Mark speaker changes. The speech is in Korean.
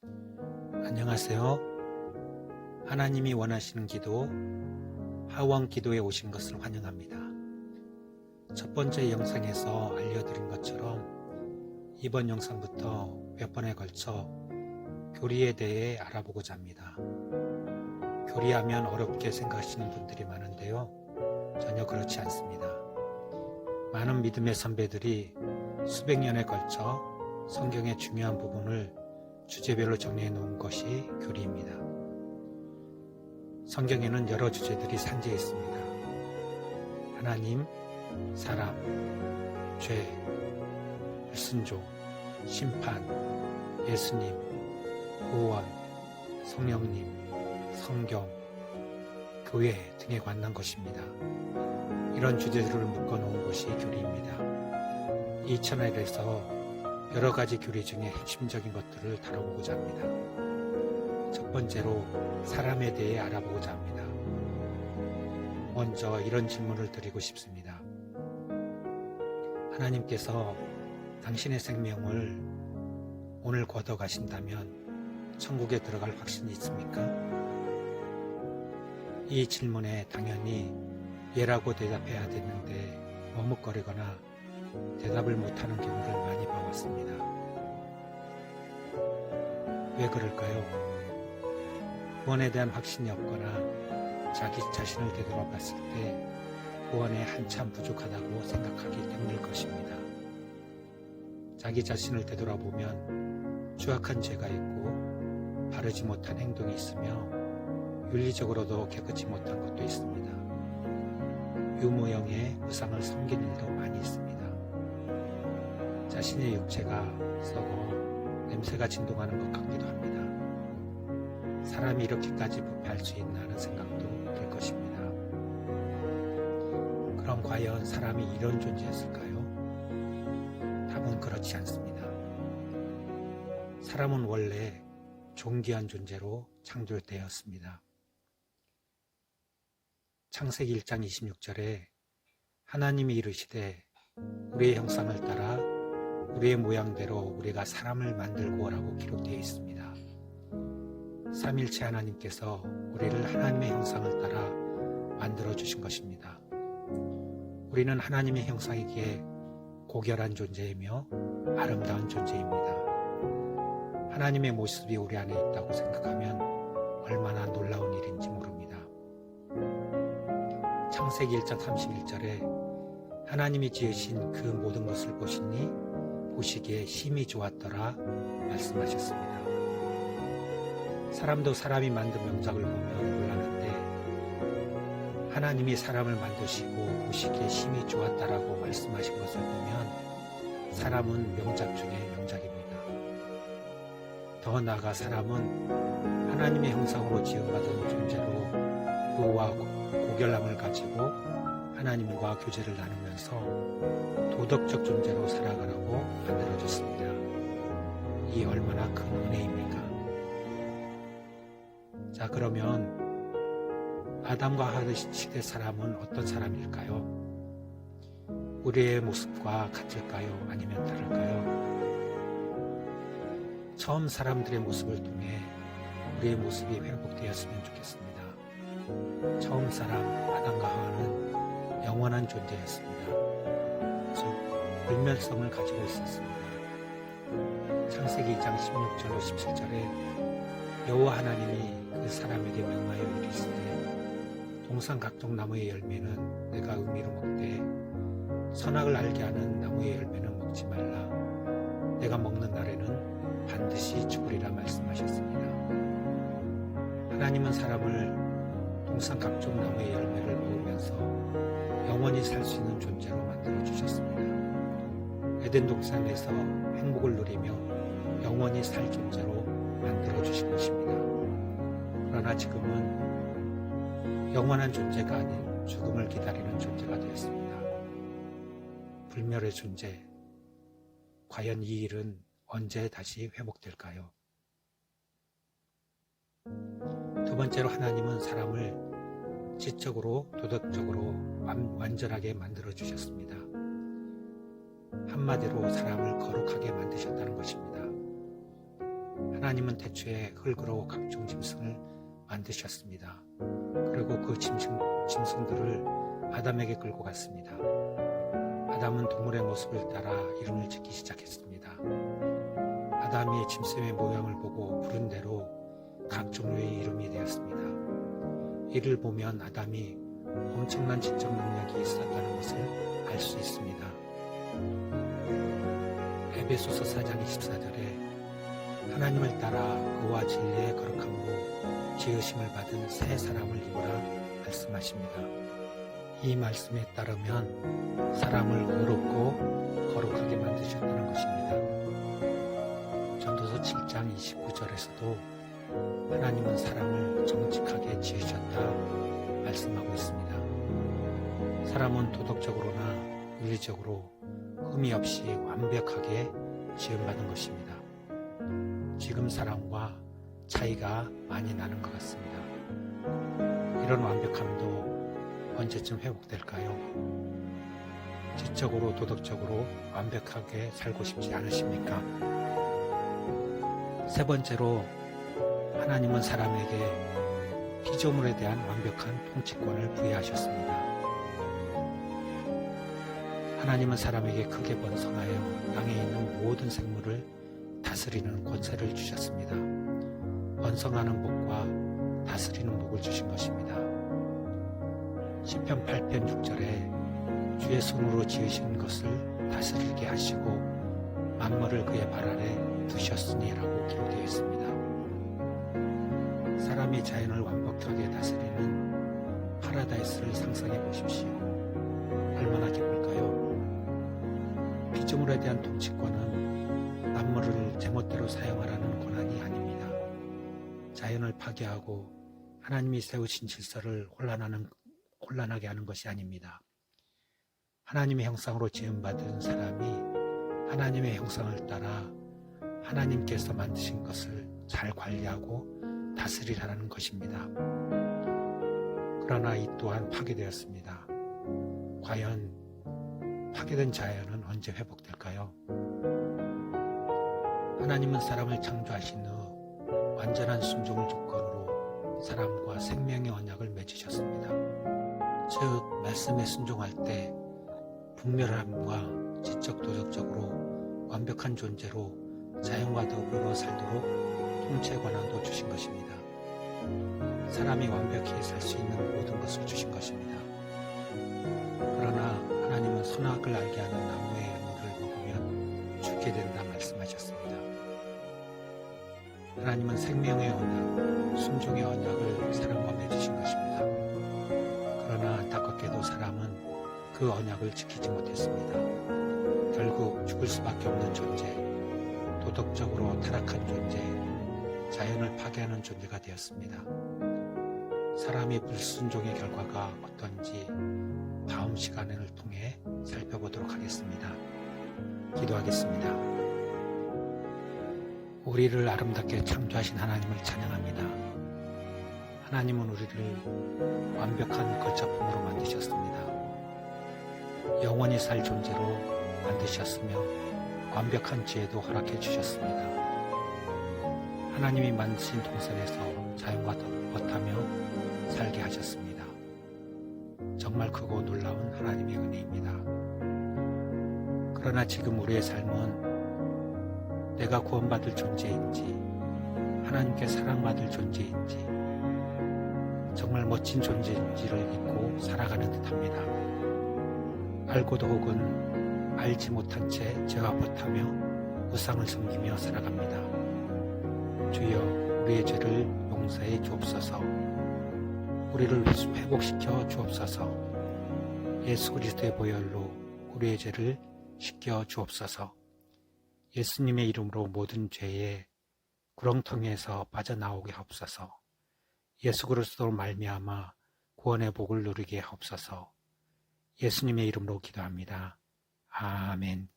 Speaker 1: 안녕하세요. 하나님이 원하시는 기도, 하원 기도에 오신 것을 환영합니다. 첫 번째 영상에서 알려드린 것처럼 이번 영상부터 몇 번에 걸쳐 교리에 대해 알아보고자 합니다. 교리하면 어렵게 생각하시는 분들이 많은데요. 전혀 그렇지 않습니다. 많은 믿음의 선배들이 수백 년에 걸쳐 성경의 중요한 부분을 주제별로 정리해 놓은 것이 교리입니다. 성경에는 여러 주제들이 산재해 있습니다. 하나님, 사람, 죄, 불순종, 심판, 예수님, 구원, 성령님, 성경, 교회 등에 관한 것입니다. 이런 주제들을 묶어놓은 것이 교리입니다. 이 채널에서 여러 가지 교리 중에 핵심적인 것들을 다뤄보고자 합니다. 첫 번째로 사람에 대해 알아보고자 합니다. 먼저 이런 질문을 드리고 싶습니다. 하나님께서 당신의 생명을 오늘 걷어가신다면 천국에 들어갈 확신이 있습니까? 이 질문에 당연히 예라고 대답해야 되는데 머뭇거리거나 대답을 못하는 경우를 많이 봐왔습니다. 왜 그럴까요? 구원에 대한 확신이 없거나 자기 자신을 되돌아봤을 때 구원에 한참 부족하다고 생각하기 때문일 것입니다. 자기 자신을 되돌아보면 추악한 죄가 있고 바르지 못한 행동이 있으며 윤리적으로도 깨끗이 못한 것도 있습니다. 유무형의 우상을 섬긴 일도 많이 있습니다. 자신의 육체가 썩어 냄새가 진동하는 것 같기도 합니다. 사람이 이렇게까지 부패할 수 있나 하는 생각도 들 것입니다. 그럼 과연 사람이 이런 존재였을까요? 답은 그렇지 않습니다. 사람은 원래 존귀한 존재로 창조되었습니다. 창세기 1장 26절에 하나님이 이르시되 우리의 형상을 따라 우리의 모양대로 우리가 사람을 만들고 라고 기록되어 있습니다. 삼일체 하나님께서 우리를 하나님의 형상을 따라 만들어 주신 것입니다. 우리는 하나님의 형상이기에 고결한 존재이며 아름다운 존재입니다. 하나님의 모습이 우리 안에 있다고 생각하면 얼마나 놀라운 일인지 모릅니다. 창세기 1장 31절에 하나님이 지으신 그 모든 것을 보시니 보시기에 심히 좋았더라 말씀하셨습니다. 사람도 사람이 만든 명작을 보면 놀라는데 하나님이 사람을 만드시고 보시기에 심히 좋았다라고 말씀하신 것을 보면 사람은 명작 중에 명작입니다. 더 나아가 사람은 하나님의 형상으로 지음받은 존재로 부와 고결함을 가지고 하나님과 교제를 나누면서 도덕적 존재로 살아가라고 만들어졌습니다. 이 얼마나 큰 은혜입니까? 자, 그러면 아담과 하와 시대 사람은 어떤 사람일까요? 우리의 모습과 같을까요? 아니면 다를까요? 처음 사람들의 모습을 통해 우리의 모습이 회복되었으면 좋겠습니다. 처음 사람 아담과 하와는 영원한 존재였습니다. 즉 불멸성을 가지고 있었습니다. 창세기 2장 16절로 17절에 여호와 하나님이 그 사람에게 명하여 이르시되 동산 각종 나무의 열매는 내가 의미로 먹되 선악을 알게 하는 나무의 열매는 먹지 말라. 내가 먹는 날에는 반드시 죽으리라 말씀하셨습니다. 하나님은 사람을 동산 각종 나무의 열매를 먹으면서 영원히 살 수 있는 존재로 만들어 주셨습니다. 에덴 동산에서 행복을 누리며 영원히 살 존재로 만들어 주신 것입니다. 그러나 지금은 영원한 존재가 아닌 죽음을 기다리는 존재가 되었습니다. 불멸의 존재, 과연 이 일은 언제 다시 회복될까요? 두 번째로 하나님은 사람을 지적으로 도덕적으로 완전하게 만들어 주셨습니다. 한마디로 사람을 거룩하게 만드셨다는 것입니다. 하나님은 태초에 흙으로 각종 짐승을 만드셨습니다. 그리고 그 짐승들을 아담에게 끌고 갔습니다. 아담은 동물의 모습을 따라 이름을 짓기 시작했습니다. 아담이 짐승의 모양을 보고 부른 대로 각 종류의 이름이 되었습니다. 이를 보면 아담이 엄청난 지적 능력이 있었다는 것을 알 수 있습니다. 에베소서 4장 24절에 하나님을 따라 의와 진리의 거룩함으로 지으심을 받은 새 사람을 입으라 말씀하십니다. 이 말씀에 따르면 사람을 의롭고 거룩하게 만드셨다는 것입니다. 전도서 7장 29절에서도 하나님은 사람을 정직하게 지으셨다 말씀하고 있습니다. 사람은 도덕적으로나 윤리적으로 흠이 없이 완벽하게 지음받은 것입니다. 지금 사람과 차이가 많이 나는 것 같습니다. 이런 완벽함도 언제쯤 회복될까요? 지적으로 도덕적으로 완벽하게 살고 싶지 않으십니까? 세 번째로 하나님은 사람에게 피조물에 대한 완벽한 통치권을 부여하셨습니다. 하나님은 사람에게 크게 번성하여 땅에 있는 모든 생물을 다스리는 권세를 주셨습니다. 번성하는 복과 다스리는 복을 주신 것입니다. 시편 8편 6절에 주의 손으로 지으신 것을 다스리게 하시고 만물을 그의 발 아래 두셨으니라고 기록되어 있습니다. 사람이 자연을 완벽하게 다스리는 파라다이스를 상상해 보십시오. 얼마나 기쁠까요? 피조물에 대한 통치권은 만물을 제멋대로 사용하라는 권한이 아닙니다. 자연을 파괴하고 하나님이 세우신 질서를 혼란하게 하는 것이 아닙니다. 하나님의 형상으로 지음받은 사람이 하나님의 형상을 따라 하나님께서 만드신 것을 잘 관리하고 다스리라는 것입니다. 그러나 이 또한 파괴되었습니다. 과연 파괴된 자연은 언제 회복될까요? 하나님은 사람을 창조하신 후 완전한 순종을 조건으로 사람과 생명의 언약을 맺으셨습니다. 즉 말씀에 순종할 때 분별함과 지적 도덕적으로 완벽한 존재로 자연과 더불어 살도록 통치 권한도 주신 것입니다. 사람이 완벽히 살 수 있는 모든 것을 주신 것입니다. 그러나 하나님은 선악을 알게 하는 나무의 열매를 먹으면 죽게 된다 말씀하셨습니다. 하나님은 생명의 언약, 순종의 언약을 사람과 맺으신 것입니다. 그러나 안타깝게도 사람은 그 언약을 지키지 못했습니다. 결국 죽을 수밖에 없는 존재, 도덕적으로 타락한 존재, 자연을 파괴하는 존재가 되었습니다. 사람이 불순종의 결과가 어떤지 다음 시간을 통해 살펴보도록 하겠습니다. 기도하겠습니다. 우리를 아름답게 창조하신 하나님을 찬양합니다. 하나님은 우리를 완벽한 걸작품으로 만드셨습니다. 영원히 살 존재로 만드셨으며 완벽한 지혜도 허락해 주셨습니다. 하나님이 만드신 동산에서 자연과 덧하며 살게 하셨습니다. 정말 크고 놀라운 하나님의 은혜입니다. 그러나 지금 우리의 삶은 내가 구원받을 존재인지 하나님께 사랑받을 존재인지 정말 멋진 존재인지를 잊고 살아가는 듯합니다. 알고도 혹은 알지 못한 채 죄와 버타며 우상을 섬기며 살아갑니다. 주여 우리의 죄를 용서해 주옵소서. 우리를 회복시켜 주옵소서. 예수 그리스도의 보혈로 우리의 죄를 씻겨 주옵소서. 예수님의 이름으로 모든 죄의 구렁텅이에서 빠져나오게 하옵소서. 예수 그리스도로 말미암아 구원의 복을 누리게 하옵소서. 예수님의 이름으로 기도합니다. 아멘.